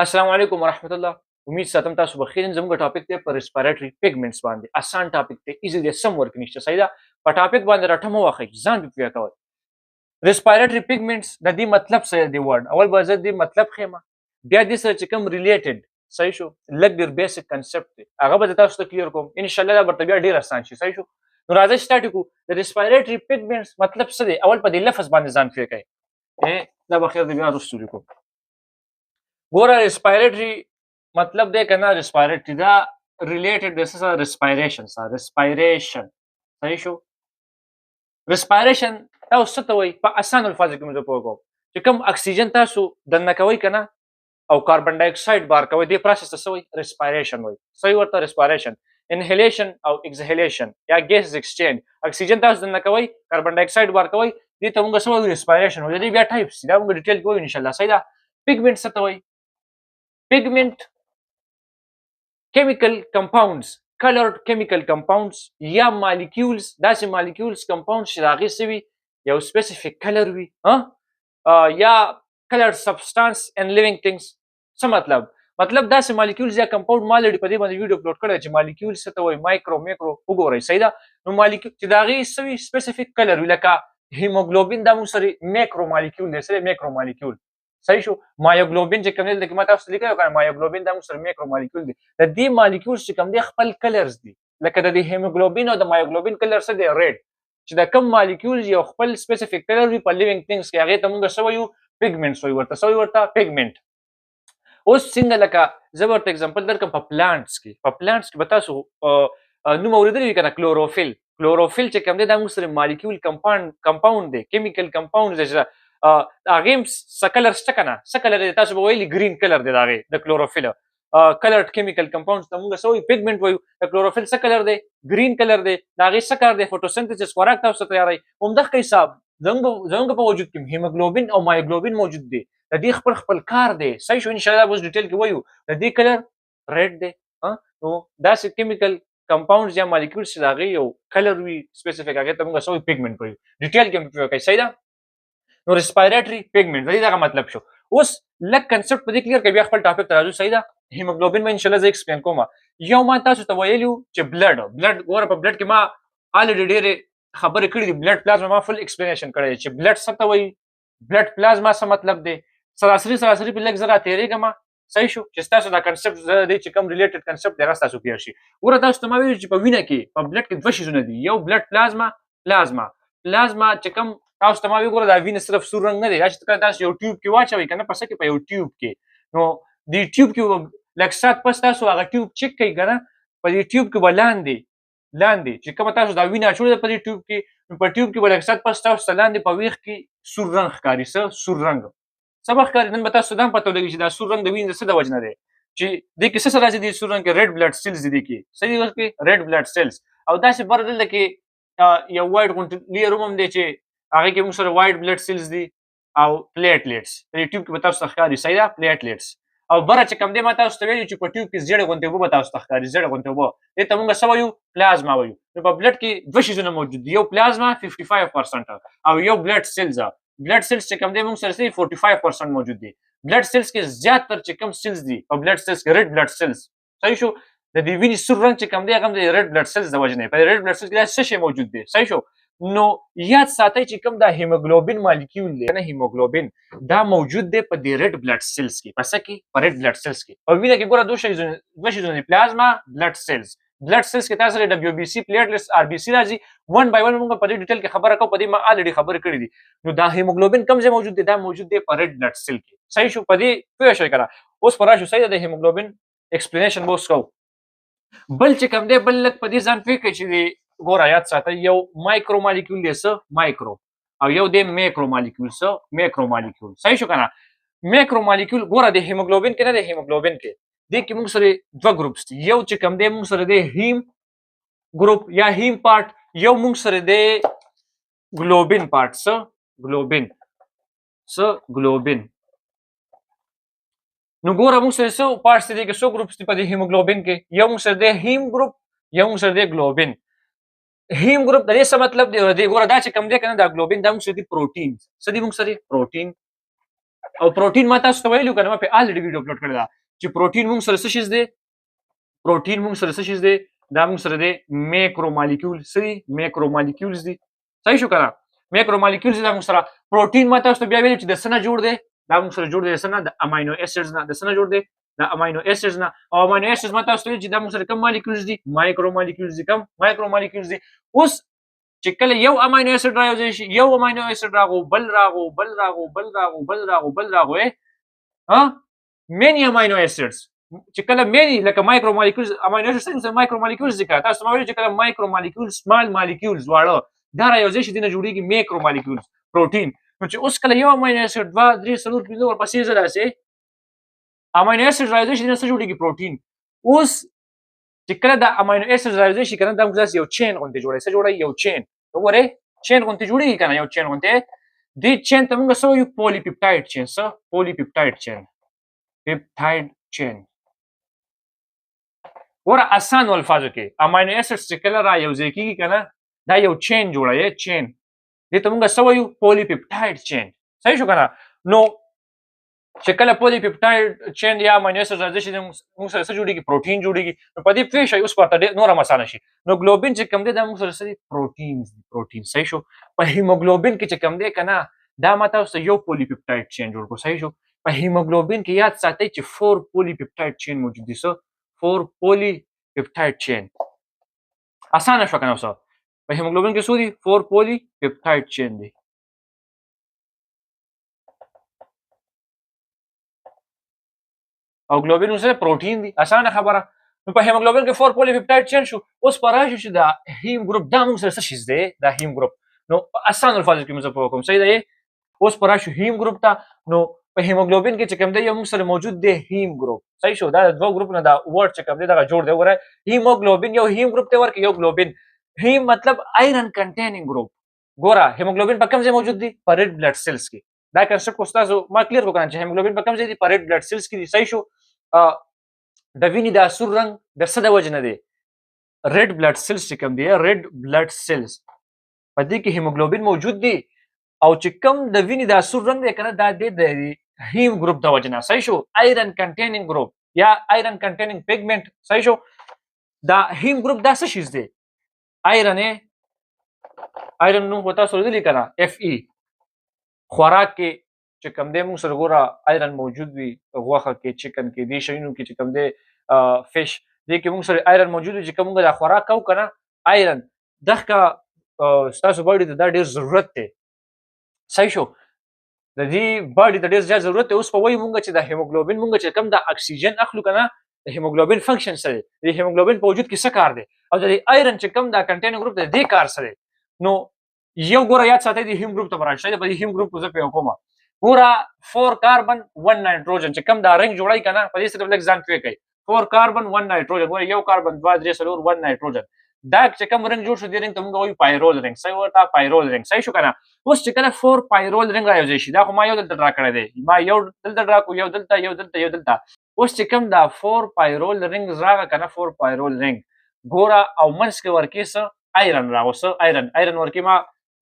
السلام علیکم ورحمت الله. امید ساتم تاسو به خیر. زموږ ټاپک دی پر ریسپیریټری پیګمنټس باندې. اسان ټاپک دی، ایزی دی، سم ورک نشته. صحیح ده. په ټاپک باندې راټمو واخی ځان په پوهه کوئ. ریسپیریټری پیګمنټس د دې مطلب څه دی؟ ورډ اول به زه دې مطلب خېمه، بیا دې سره چې کوم ریلیټډ صحیح شو لږ ډېر بیسیک کنسپټ دی هغه به تاسو ته کلیر کوم ان شاء الله. دا به بیا ډېر آسان شي. صحیح شو. نو راځئ سٹارټ وکړو. د ریسپیریټری پیګمنټس مطلب څه دی؟ اول په دې لفظ باندې ځان پوه کړئ. دا به خیر دی، بیا وروسته ولیکو. ګوره ریسپیریټری مطلب دی که نه ریسپیریټری دا ریلیټډ دی سره ریسپیریشن سره. ریسپیریشن صحیح شو. ریسپیریشن تاسو څه ته وایي؟ په اسانو الفاظو کې مې زه پوه کوم چې کوم اکسیجن تاسو دننه کوئ که نه او کاربن ډای اکساید بار کوئ، دې پروسس ته څه وایي؟ ریسپیریشن وایي. صحیح ورته ریسپیریشن. انهیلیشن او ایکزهیلیشن یا ګیس ایکسچینج. اکسیجن تاسو دننه کوئ، کاربن ډای اکساید بار کوئ، دې ته موږ څه وایو؟ ریسپیریشن وایو. د دې بیا ټایپس دي، دا موږ ډیټیل کې وایو ان شاء الله. صحیح ده. پیګمنټ څه ته وایي؟ پیګمنټ chemical compounds, colored chemical compounds یا molecules، داسې molecules compounds چې د هغې څه وي؟ یو specific color وي یا colored substance and living things. څه مطلب؟ مطلب داسې molecules یا compound ما already په دې باندې ویډیو اپلوډ کړی چې molecules څه ته وایي؟ مایکرو میکرو وګورئ. صحیح ده. نو molecule چې د هغې څه وي؟ specific color وي. لکه هیموګلوبین دا موږ سره میکرو molecule دی. څه دی؟ میکرو molecule. صحیح شو. مایوګلوبین چې کوم دی لکه ما تاسو ته لیکلی کنه، مایوګلوبین دا موږ سره میکرو مالیکول دی. د دې مالیکولز چې کوم دی خپل کلرز دي. لکه د دې هیموګلوبین او د مایوګلوبین کلر څه دی؟ ریډ. چې د کوم مالیکولز یو خپل سپیسیفیک کلر وي په لیوینګ ثینګز کې، هغې ته موږ څه وایو؟ پیګمنټس وایو ورته. څه وایو ورته؟ پیګمنټ. اوس څنګه؟ لکه زه به ورته اگزامپل درکړم. په پلانټس کې به تاسو نوم اورېدلی وي که نه، کلوروفیل. کلوروفیل چې کوم دی دا موږ سره مالیکول کمپاونډ دی، کیمیکل کمپاونډ دی. هغې څه کلر شته که نه؟ څه کلر دی؟ تاسو به ویلي ګرین کلر دی د هغې د کلوروفیل. کلرډ کیمیکل کمپاونډز ته موږ څه وایو؟ پیګمنټ وایو. د کلوروفیل څه کلر دی؟ ګرین کلر دی. د هغې څه کار دی؟ فوټوسنتھسس، خوراک تاسو ته تیاروي. همدغه حساب زموږ په وجود کې هیموګلوبین او مایوګلوبین موجود دی. د دې خپل کار دی. صحیح شو. انشاءالله اوس ډیټیل کې وایو. د دې کلر ریډ دی. نو داسې کیمیکل کمپاونډز یا مالیکولز چې د هغې یو کلر وي سپیسیفیک، هغې ته موږ څه وایو؟ پیګمنټ وایو. ډیټیل کې مې پوه کړئ. صحیح ده. نو ریسپیریټری پیګمنټ د دې دغه مطلب شو. اوس لږ کنسپټ په دې کلیر کړئ، بیا خپل ټاپک ته راځو. صحیح ده. هیموګلوبین به انشاءالله زه ایکسپلین کوم. یو ما تاسو ته ویلي وو چې بلډ ګوره په بلډ کې ما الریډي ډېرې خبرې کړي دي. بلډ پلازما ما فل ایکسپلینیشن کړی دی چې بلډ څه ته وایي، بلډ پلازما څه مطلب دی. سراسري په لږ زه راتېرېږم. صحیح شو. چې ستاسو دا کنسپټ دی چې کوم ریلیټډ کنسپټ دی هغه ستاسو کلیر شي. ګوره تاسو ته ما ویلي چې په وینه کې په بلډ کې دوه شیزونه دي. یو بلډ پلازما چې کوم تاسو ته ما وی ګوره دا وینه صرف سور رنګ نه دی. دا چې کله تاسو یو ټیوب کې واچوئ که نه، په څه کې؟ په یو ټیوب کې. نو دې ټیوب کې لږ ساعت پس تاسو هغه ټیوب چک کوئ که نه، په دې ټیوب کې به لاندې چې کومه تاسو دا وینه اچولې ده په دې ټیوب کې، نو په ټیوب کې به لږ ساعت پس تاسو ته لاندې په ویښ کې سور رنګ ښکاري. څه سور رنګ؟ څه به ښکاري؟ نن به تاسو ته دا هم پته ولګي چې دا سور رنګ د وینې د څه د وجې نه دی، چې دې کې څه راځي؟ دې سور رنګ کې ریډ بلډ سیلز دي. دې کې څه دي؟ کې ریډ بلډ سیلز. او داسې بر دلته کې یو وایټ غونټ لیر هم دی چې هغې کې موږ سره وایټ بلډ سیلز دي او پلیټلیټس. په دې ټیوب کې به تاسو ته ښکاري. صحیح ده. پلیټلیټس. او بره چې کوم دی ما تاسو ته ویلي چې په ټیوب کې زیړې غوندې اوبه به تاسو ته ښکاري. زیړې غوندې اوبه، دې ته موږ څه وایو؟ پلازما وایو. نو په بلډ کې دوه شیزونه موجود دي. یو پلازما 55% او یو بلډ سیلز. بلډ سیلز چې کوم دی موږ سره 45% موجود دي. بلډ سیلز کې زیاتر چې کوم سیلز دي په بلډ سیلز کې ریډ بلډ سیلز. صحیح شو. د دې وینې سور رنګ چې کوم دی هغه هم د ریډ بلډ سیلز د وجې نه. په ریډ بلډ سیلز کې دا څه شی موجود دی؟ صحیح شو. نو یاد ساتئ چې کوم دا هیموګلوبین مالیکول دی نه، هیموګلوبین دا موجود دی په دې ریډ بلډ سیلز کې. په څه کې؟ په ریډ بلډ سیلز کې. په وینه کې ګوره دوه شیزونه دي، پلازما، بلډ سیلز. بلډ سیلز کې تاسو ډبلیو بي سي، پلیټلیټس، آر بي سي راځي. ون بای ون موږ په دې ډیټیل کې خبره کوو. په دې ما الریډي خبرې کړې دي. نو دا هیموګلوبین کوم ځای موجود دی؟ دا موجود دی په ریډ بلډ سیل کې. صحیح شو. په دې پوه شئ که نه؟ اوس په راشو. صحیح ده. د هیموګلوبین ایکسپلینیشن به اوس کوو. بل چې کوم دی بل لږ په دې ځان پوه کړئ چې ګوره یاد ساتئ یو مایکرو مالیکول دی. څه؟ مایکرو. او یو دی میکرو مالیکول. څه؟ میکرو مالیکول. صحیح شو که نه؟ میکرو مالیکول ګوره د هیموګلوبین کې نه دی. هیموګلوبین کې دې کې موږ سره دوه ګروپس دي. یو چې کوم دی موږ سره دی هیم ګروپ یا هیم پارټ، یو موږ سره دی ګلوبین پارټ. څه؟ ګلوبین. نو ګوره موږ سره څه پارټس دي کې؟ څو ګروپس دي په دې هیموګلوبین کې؟ یو موږ سره دی هیم ګروپ، یو موږ سره دی ګلوبین. هیم ګروپ د دې څه مطلب دی؟ ګوره دا چې کوم دی که نه دا ګلوبین دا موږ سره دي پروټین. څه دي موږ سره؟ پروټین. او پروتین ما تاسو ته ویلو کنه ما په الریډي ویډیو اپلوډ کړی دا چې پروتین موږ سره څه شي دی پروتین موږ سره څه شي دی دا موږ سره دی میکرو مالیکول سری میکرو مالیکولز دي صحیح شو کنه میکرو مالیکولز دا موږ سره پروتین ما تاسو ته بیا ویلو چې د سنه جوړ دی دا موږ سره جوړ دی د سنه د امینو اسیډز نه د سنه جوړ دی د امینو اسیډز نه او امینو اسیډز ما تاسو ته ویل چې دا موږ سره کوم مالیکولز دي مایکرو مالیکولز دي کوم مایکرو مالیکولز دي اوس چې کله یو امینو اسید راځي شي یو امینو اسید راغو بل راغو بل راغو بل راغو بل راغو بل راغو ها مینی امینو اسیدز چې کله مینی لکه مایکرو مالیکولز امینو اسید څنګه مایکرو مالیکولز ذکر تاسو ما ویل چې کله مایکرو مالیکولز سمال مالیکولز واړه دا راځي شي دنه جوړیږي میکرو مالیکولز پروتین نو چې اوس کله یو امینو اسید 2 3 4 5 ورپسې زره سي امینو اسید راځي شي دنه جوړیږي پروتین اوس چې کله د امینو اسید راځي شي کنه دا موږ یو چین غونډه جوړي څه جوړي یو چین وګوره چین غونډه جوړیږي کنه یو چین غونډه دې چین ته موږ سو یو پولی پیپټاید چین څه پولی پیپټاید چین پیپټاید چین ور آسان الفاظو کې امینو اسید چې کله را یو ځای کیږي کنه دا یو چین جوړي چین دې ته موږ سو یو پولی پیپټاید چین صحیح شو کنه نو چې کله پولی پیپټاید چین یا امینو اسید راځي چې موږ سره څه جوړیږي پروتین جوړیږي نو په دې پیښه اوس پرته نور مسانه شي نو ګلوبین چې کوم دی دا موږ سره پروتین صحیح شو په هیموګلوبین کې چې کوم دی کنه دا ماته اوس یو پولی پیپټاید چین جوړ کو صحیح شو په هیموګلوبین کې یاد ساتئ چې 4 پولی پیپټاید چین موجود دي څه 4 پولی پیپټاید چین اسانه شو کنه اوس په هیموګلوبین کې څو دي 4 پولی پیپټاید چین دي او ګلوبین سره پروتین دي اسانه خبره نو په هیموګلوبین کې 4 پولی پیپټاید چین شو اوس پرای چې دا هیم ګروپ دا موږ سره څه شي دی دا هیم ګروپ نو اسانه الفاظ کې موږ په کوم صحیح دی اوس پرای شو هیم ګروپ ته نو په هیموګلوبین کې چې کوم دی یو موږ سره موجود دی هیم ګروپ صحیح شو دا دوه ګروپ نه دا ورډ چې کوم دی دا جوړ دی وره هیموګلوبین یو هیم ګروپ ته ورکه یو ګلوبین هیم مطلب آیرن کنټینینګ ګروپ ګوره هیموګلوبین په کوم ځای موجود دی په ریډ بلډ سیلز کې دا کنسپټ استاد ما کلیر کو کنه چې هیموګلوبین په کوم ځای دی په ریډ بلډ سیلز کې صحیح شو د وینې د سور رنګ د څه د وجه نه دی ریډ بلډ سیلز چې کوم دی ریډ بلډ سیلز په دې کې هیموګلوبین موجود دی او چې کوم د وینې د سور رنګ دی کنه دا د هیم ګروپ د وجه نه صحیح شو آیرن کنټینینګ ګروپ یا آیرن کنټینینګ پیګمنټ صحیح شو دا هیم ګروپ دا څه شي دی آیرن نو وتا سره دی کنه اف ای خوراک کې چې کوم دی موږ سره ګوره آیرن موجود وي غوښه کې چکن کې دې شیانو کې چې کوم دی فش دې کې موږ سره آیرن موجود وي چې کوم موږ د خوراک کوو کنه آیرن دغه ستاسو باډي ته دا ډېر ضرورت دی صحیح شو د دې باډي ته ډېر زیات ضرورت دی اوس په وایي موږ چې د هیموګلوبین موږ چې کوم د اکسیجن اخلو کنه د هیموګلوبین فنکشن سره د هیموګلوبین په وجود کې څه کار دی او د آیرن چې کوم د کنټینینګ ګروپ دی دې کار سره نو یو ګوره یاد ساتئ د هیم ګروپ ته براشي د هیم ګروپ زه په کومه پورا 4 کاربن 1 نایټروجن چې کوم دا رنګ جوړای کنه په دې سره بل ځان کوي 4 کاربن 1 نایټروجن ګوره یو کاربن 2 3 4 1 نایټروجن دا چې کوم رنګ جوړ شو د رنګ ته موږ وایو پایرول رنګ صحیح ورته پایرول رنګ صحیح شو کنه اوس چې کله 4 پایرول رنګ راځي شي دا خو ما یو دلته ډرا کړی دی ما یو دلته ډرا کو یو دلته اوس چې کوم دا 4 پایرول رنګ راغی کنه 4 پایرول رنګ ګوره او منس کې ورکی څه آیرن راغوسه آیرن ورکی ما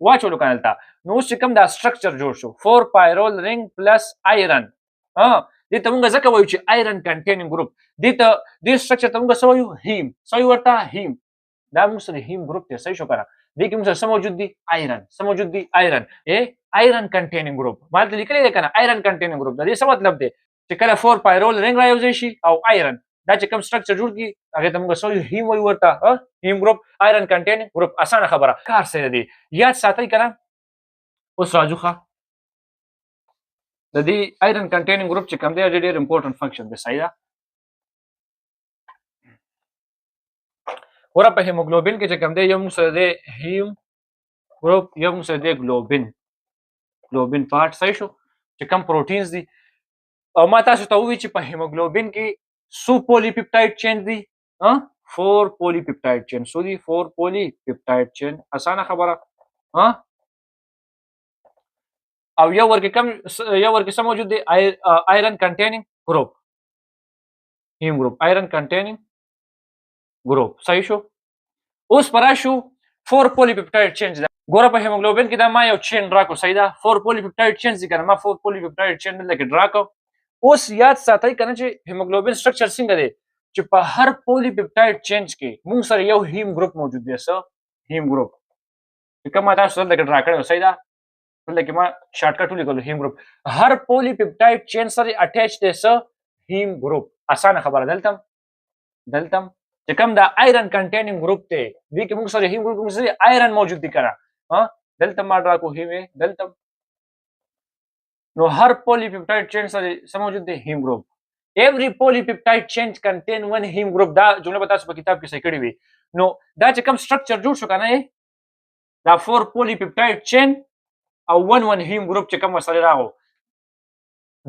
واچولو کنه تا نو اوس چې کوم دا سټرکچر جوړ شو 4 پایرول رنګ پلس آیرن دې ته موږ ځکه وایو چې آیرن کنټینینګ ګروپ دې سټرکچر ته موږ څه وایو هیم صحیح ورته هیم دا موږ سره هیم ګروپ ته صحیح شو کنه دې کې موږ سره موجود دي آیرن څه موجود دي آیرن کنټینینګ ګروپ مالته لیکلي دی کنه آیرن کنټینینګ ګروپ دا دې څه مطلب دی چې کله 4 پایرول رنګ راځي شي او آیرن دا چې کوم سټرکچر جوړ کی هغه ته موږ سوي هیم وایو ورته هیم ګروپ آیرن کنټینینګ ګروپ اسانه خبره کار سره دی یاد ساتئ کنه اوس راځو ښه د دې آیرن کنټینینګ ګروپ چې کوم دی ډېر امپورټنت فنکشن دی صحیح ده ور په هیموګلوبین کې چې کوم دی یو موږ سره دی هیم ګروپ یو موږ سره دی ګلوبین پارت صحیح شو چې کوم پروتینز دي او ما تاسو ته وویل چې په هیموګلوبین کې سو پولی پیپټاید چین دي 4 پولی پیپټاید چین سو دي 4 پولی پیپټاید چین اسانه خبره او یو ورکه سم موجود دی آیرن کنټینینګ ګروپ هیم ګروپ آیرن کنټینینګ ګروپ صحیح شو اوس پرا شو 4 پولی پیپټاید چین ګوره په هیموګلوبین کې دا ما یو چین ډرا کو صحیح ده 4 پولی پیپټاید چین ذکر ما 4 پولی پیپټاید چین دلته کې ډرا کو اوس یاد ساتئ کنه چې هیموګلوبین سټرکچر څنګه دی چې په هر پولی پیپټاید چین کې موږ سره یو هیم ګروپ موجود دی څه هیم ګروپ چې کومه تاسو دلته کې ډرا کړو صحیح ده دلته کې ما شارټ کټ ولیکلو هیم ګروپ هر پولی پیپټاید چین سره اٹیچ دی څه هیم ګروپ اسانه خبره دلته چې کوم دا آیرن کنټینینګ ګروپ دی دې کې موږ سره هیم ګروپ موږ سره آیرن موجود دي کنه ها دلته ما ډرا کو هیم دلته نو هر پولی پیپټاید چین سره سم موجود دی هیم ګروپ every polypeptide chain contain one heme group دا جمله به تاسو په کتاب کې صحیح کړی وي نو دا چې کوم سټرکچر جوړ شو کنه دا 4 polypeptide chain او 1 heme group چې کوم سره راغو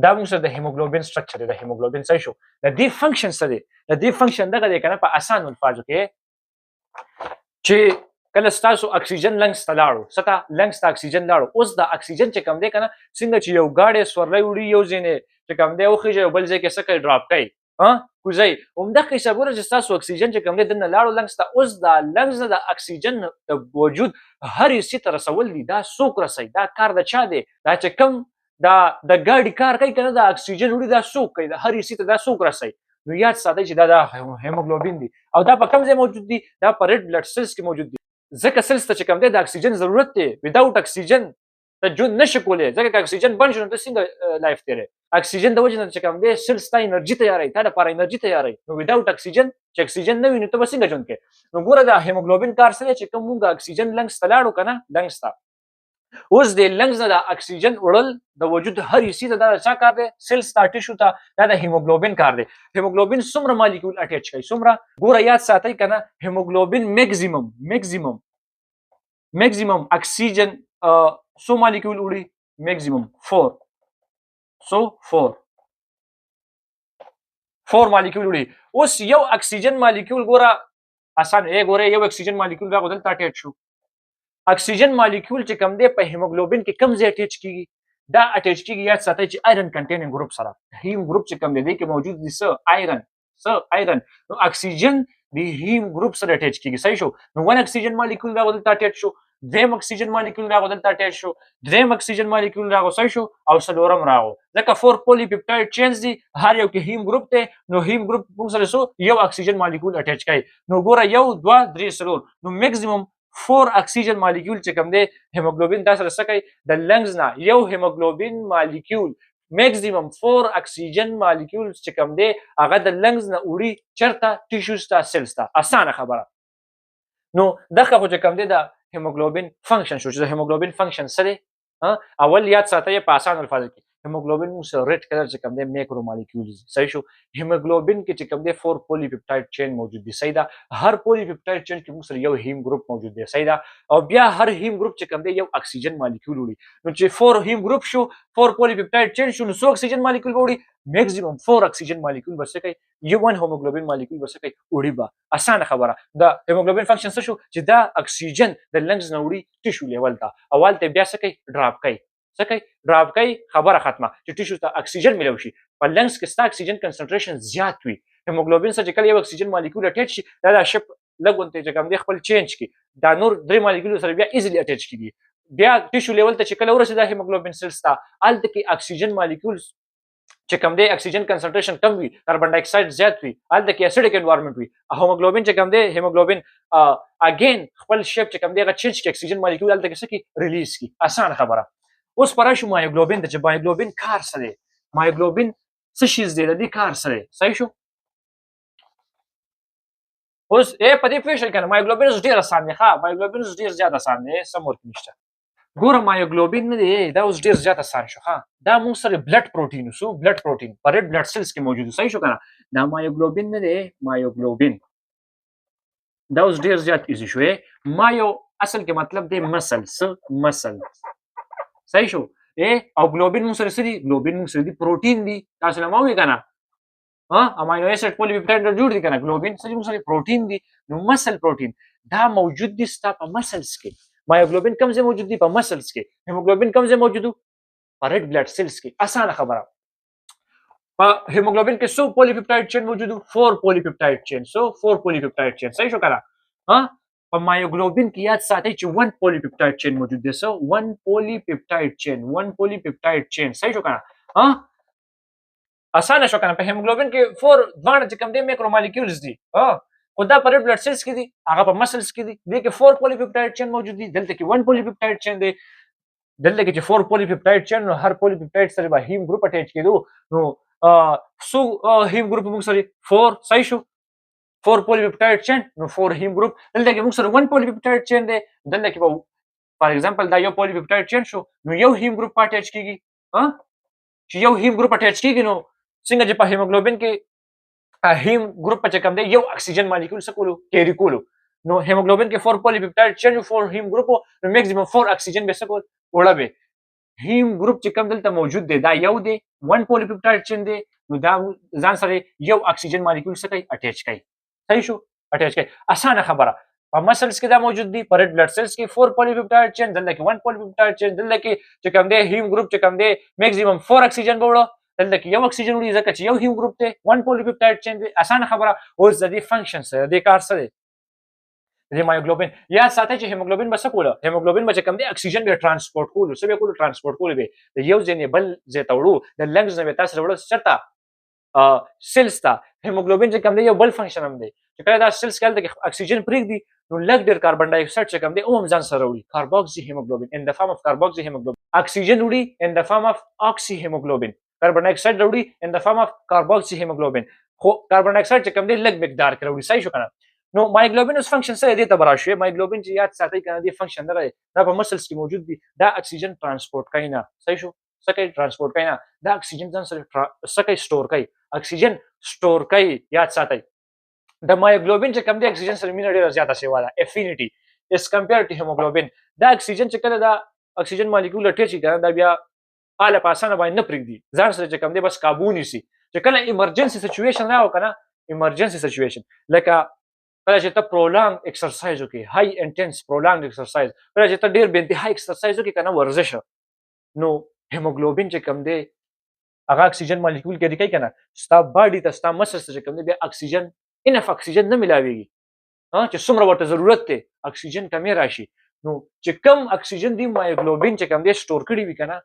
دا موږ سره د هیموګلوبین سټرکچر دی د هیموګلوبین صحیح شو د دې فنکشن څه دی د دې فنکشن دغه دی کنه په اسان الفاظو کې چې کله ستاسو اکسیجن لنګس ته لاړو ستا لنګس ته اکسیجن لاړو اوس د اکسیجن چې کم دی کنه څنګه چې یو گاډي سورلۍ وړي یو ځینې چې کم دی او خېجه بل ځای کې څه کوي ډراپ کوي ها کوزي همدغه حسابونه چې ستاسو اکسیجن چې کم دی دنه لاړو لنګس ته اوس د لنګس د اکسیجن د وجود هر هیڅ ته رسول دي دا څوک رسي دا کار د چا دی دا چې کم دا د ګاډي کار کوي کنه د اکسیجن وړي دا څوک کوي د هر هیڅ ته دا څوک رسي نو یاد ساتئ چې دا د هیموګلوبین دی او دا په کوم ځای موجود دي دا په ریډ بلډ سیلز کې موجود دي ځکه سیلز ته چې کوم دی د اکسیجن ضرورت دی ویداوت اکسیجن ته ژوند نشي کولی ځکه که اکسیجن بند شي نو ته څنګه لایف تیرې اکسیجن د وجې نه چې کوم دی سیلز ته انرژي تیاروي تا لپاره انرژي تیاروي نو ویداوت اکسیجن چې اکسیجن نه وي نو ته به څنګه ژوند کوې نو ګوره د هیموګلوبین کار څه دی چې کوم موږ اکسیجن لنګس ته لاړو که نه لنګس ته اوس د لنګز نه د اکسیجن وړل د وجود هر حصې ته دا څه کار دی سیلز ته ټیشو ته دا د هیموګلوبین کار دی هیموګلوبین څومره مالیکول اٹیچ کوي څومره ګوره یاد ساتئ کنه هیموګلوبین میکزیمم اکسیجن سو مالیکول وړي میکزیمم 4 سو 4 مالیکول وړي اوس یو اکسیجن مالیکول ګوره اسان ګوره یو اکسیجن مالیکول راغو دلته اٹیچ شو اکسیجن مالیکول چې کم دی په هیموګلوبین کې کم ځای اٹیچ کیږي دا اٹیچ کیږي یاد ساتئ چې آیرن کنټینینګ ګروپ سره هیم ګروپ چې کم دی کې موجود دي څه آیرن نو اکسیجن د هیم ګروپ سره اٹیچ کیږي صحیح شو نو ون اکسیجن مالیکول راغو دلته اٹیچ شو دریم اکسیجن مالیکول راغو دلته اٹیچ شو دریم اکسیجن مالیکول راغو صحیح شو او څلورم راغو ځکه 4 پولی پیپټاید چینز دي هر یو کې هیم ګروپ دی نو هیم ګروپ موږ سره سو یو اکسیجن مالیکول اٹیچ کوي نو ګوره یو 2 3 4 نو میکسیمم 4 اکسیجن مالیکول چې کوم دی هیموګلوبین دا سره څه کوي د لنګز نه یو هیموګلوبین مالیکول میکسیمم 4 اکسیجن مالیکول چې کوم دی هغه د لنګز نه وړي چرته ټیشوز ته سیلز ته اسانه خبره نو دغه خو چې کوم دی د هیموګلوبین فنکشن شو چې د هیموګلوبین فنکشن څه دی اول یاد ساتئ په اسان الفاظو کې هیموګلوبین موږ سره ریډ کلر چې کوم دی میکرو مالیکولز صحیح شو هیموګلوبین کې چې کوم دی 4 پولی پیپټاید چین موجود دي صحیح ده هر پولی پیپټاید چین کې موږ سره یو هیم ګروپ موجود دی صحیح ده او بیا هر هیم ګروپ چې کوم دی یو اکسیجن مالیکول وړي نو چې 4 هیم ګروپ شو 4 پولی پیپټاید چین شو نو څو اکسیجن مالیکول وړي میکسیمم 4 اکسیجن مالیکول بس کوي یو ون هیموګلوبین مالیکول بس کوي وړي به اسانه خبره د هیموګلوبین فنکشن څه شو چې دا اکسیجن د لنګز نه وړي ټیشو لیول ته اول ته بیا څه کوي ډراپ کوي څه کوي ډراپ کوي خبره ختمه چې ټیشو ته اکسیجن ملو شي په لنګز کې ستا اکسیجن کنسنټریشن زیات وي هیموګلوبین سره چې کله یو اکسیجن مالیکول اٹیچ شي دا د شپ لګونته چې کوم دی خپل چینج کی دا نور درې مالیکول سره بیا ایزیلی اٹیچ کیږي بیا ټیشو لیول ته چې کله ورسېږي د هیموګلوبین سیلز ته الته کې اکسیجن مالیکول چې کوم دی اکسیجن کنسنټریشن کم وي کاربن ډای اکساید زیات وي الته کې اسیډیک انوایرنمنت وي هیموګلوبین چې کوم دی هیموګلوبین اگین خپل شیپ چې کوم دی هغه چینج کی اکسیجن مالیکول الته کې څه کی ریلیز کی اسانه خبره اوس پرای شو مایوګلوبین ته چې مایوګلوبین کار څه دی مایوګلوبین څه شیز دی د دې کار سره صحیح شو اوس په دې پېښه کې مایوګلوبین ډیر آسان دی ښه مایوګلوبین ډیر زیات آسان دی سم ورته نشته ګوره مایوګلوبین نه دی دا اوس ډیر زیات آسان شو ها دا موږ سره بلډ پروتین وسو بلډ پروتین پر ریډ بلډ سیلز کې موجود صحیح شو کنه دا مایوګلوبین نه دی مایوګلوبین دا اوس ډیر زیات ایزی شو مایو اصل کې مطلب دی مسل صحیح شو او ګلوبین موږ سره سړي ګلوبین موږ سره دی پروتین دی تاسو نه مو کنه امینو اسید پولی پیپټاید جوړ دي کنه ګلوبین سړي موږ سره پروتین دی نو مسل پروتین دا موجود دي ستا په مسلز کې مایوګلوبین کوم ځای موجود دي په مسلز کې هیموګلوبین کوم ځای موجود دي په ریډ بلډ سیلز کې اسانه خبره په هیموګلوبین کې 100 پولی پیپټاید چین موجود دي 4 پولی پیپټاید چین 4 پولی پیپټاید چین صحیح شو کنه په مایوګلوبین کې یاد ساتئ چې 1 پولی پیپټاید چین موجود دی. سو 1 پولی پیپټاید چین 1 پولی پیپټاید چین صحیح شو کنه ها اسانه شو کنه. په هیموګلوبین کې 4 دواړه چې کوم دي میکرو مالیکولز دي خو دا په ریډ بلډ سیلز کې دي هغه په مسلز کې دي. دې کې 4 پولی پیپټاید چین موجود دي دلته کې 1 پولی پیپټاید چین دی. دلته کې چې 4 پولی پیپټاید چین نو هر پولی پیپټاید سره به هیم ګروپ اٹیچ کېدو نو سو هیم ګروپ موږ سره 4 صحیح شو 4 پولی پیپټاید چین نو 4 هیم ګروپ. دلته کې موږ سره 1 پولی پیپټاید چین دی. دلته کې به فار ایگزامپل دا یو پولی پیپټاید چین شو نو یو هیم ګروپ اٹیچ کیږي چې یو هیم ګروپ اٹیچ کیږي نو څنګه چې په هیموګلوبین کې هیم ګروپ په کوم دی یو اکسیجن مالیکول سکولو کیری کولو نو هیموګلوبین کې 4 پولی پیپټاید چین 4 هیم ګروپ نو میکسیمم 4 اکسیجن به سکول وړه به هیم ګروپ چې کوم دلته موجود دی دا یو دی 1 پولی پیپټاید چین دی نو دا ځان سره یو اکسیجن مالیکول سره اٹیچ کوي صحیح شو اٹیچ کوي اسانه خبره. په مسلز کې دا موجود دي په ریډ بلډ سیلز کې 4 پولی پیپټاید چین دلته کې 1 پولی پیپټاید چین دلته کې چې کوم دی هیم ګروپ چې کوم دی میکسیمم 4 اکسیجن به وړه دلته کې یو اکسیجن وړي ځکه چې یو هیم ګروپ دی 1 پولی پیپټاید چین دی اسانه خبره. اوس د دې فنکشن سره د کار سره د مایوګلوبین یا ساتي چې هیموګلوبین بس کوله هیموګلوبین به کوم دی اکسیجن به ترانسپورت کول سبه کول ترانسپورت کول به د یو ځنې بل ځای ته وړو د لنګز نه تاسو وړو چرته سیلز ته هیموګلوبین چې کوم دی یو بل فنکشن هم دی چې کله دا سیلز کله د اکسیجن پرېږدي نو لږ ډېر کاربن ډای اکساید چې کوم دی اوم ځان سره وړي کاربوکسي هیموګلوبین ان د فارم اف کاربوکسي هیموګلوبین اکسیجن وړي ان د فارم اف اکسي هیموګلوبین کاربن ډای اکساید وړي ان د فارم اف کاربوکسي هیموګلوبین خو کاربن ډای اکساید چې کوم دی لږ مقدار کې وړي صحیح شو کنه. نو مایوګلوبین اوس فنکشن سره دې ته براشي مایوګلوبین چې یاد ساتي کنه دی فنکشن نه دا په مسلز کې موجود دي دا اکسیجن ترانسپورت کوي نه صحیح شو سکه ترانسپورت کوي نه دا اکسیجن ځان سره سکه سٹور کوي اکسیجن سٹور کوي یاد ساتي. د مایوګلوبین چې کوم دی اکسیجن سره مینه ډیره زیاته شي والا افینټی اس کمپیر ټو هیموګلوبین دا اکسیجن چې کله دا اکسیجن مالیکول اٹیچ کیږي دا بیا اله پاسانه باندې نه پرېږدي ځان سره چې کوم دی بس قابو نیسي چې کله ایمرجنسي سچويشن راو کنه ایمرجنسي سچويشن لکه کله چې ته پرولانګ ایکسرسایز وکړي هاي انټنس پرولانګ ایکسرسایز کله چې ته ډیر بنتهای ایکسرسایز وکړي کنه ورزش نو هیموګلوبین چې کوم دی هغه اکسیجن مالیکول کې کوي کنه ستا باډي ته ستا مسلز ته چې کوم دی بیا اکسیجن انف اکسیجن نه ملاويږي چې څومره ورته ضرورت دی اکسیجن کمی راشي نو چې کم اکسیجن دی مایوګلوبین چې کوم دی سٹور کړی وي کنه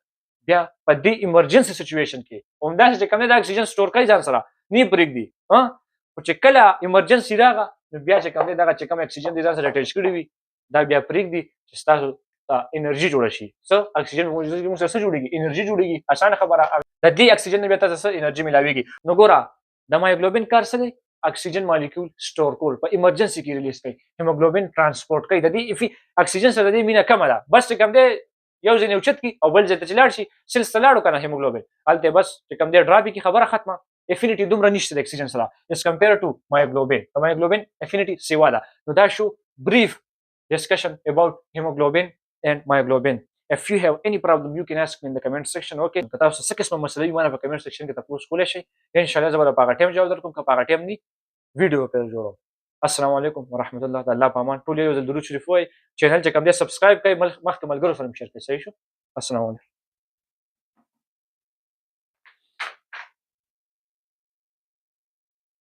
بیا په دې ایمرجنسي سچويشن کې همدا چې کوم دی اکسیجن سٹور کوي ځان سره نه پرېږدي او چې کله ایمرجنسي راغله نو بیا چې کوم دی دغه چې کوم اکسیجن دی ځان سره اٹیچ کړی وي دا بیا پرېږدي چې تاسو انرژي جوړه شي څه اکسیجن موږ سره څه جوړیږي انرژي جوړیږي اسانه خبره د دې اکسیجن بیا تاسو سره انرژي ملاويږي نو ګوره د مایوګلوبین کار څه دی اکسیجن مالیکول سٹور کول په ایمرجنسي کې ریلیز کوي هیموګلوبین ترانسپورت کوي د دې اکسیجن سره د دې مینه کمه ده بس کوم دی یو ځین اوچت کی او بل ځای ته لاړ شي سیلز ته لاړو کنه هیموګلوبین الته بس کوم دی ډراپی کی خبره ختمه افینټی دومره نشته د اکسیجن سره اس کمپیر ټو مایوګلوبین د مایوګلوبین افینټی سیوا ده نو دا شو brief discussion about hemoglobin and myoglobin. If you have any problem you can ask me in the comment section. Okay که تاسو څه قسمه مسله وي په کمنټ سیکشن کې تاسو کولای شئ ان شاء الله زه به په هغه ټیم جواب درکوم که په هغه ټیم ني ویډیو په جوړوم. السلام علیکم ورحمت الله تعالی په امان ټول یو ځل درود شریف وای چینل چې کوم دی سبسکرایب کړئ مخکې ملګرو سره شیر کړئ صحیح شو. السلام علیکم.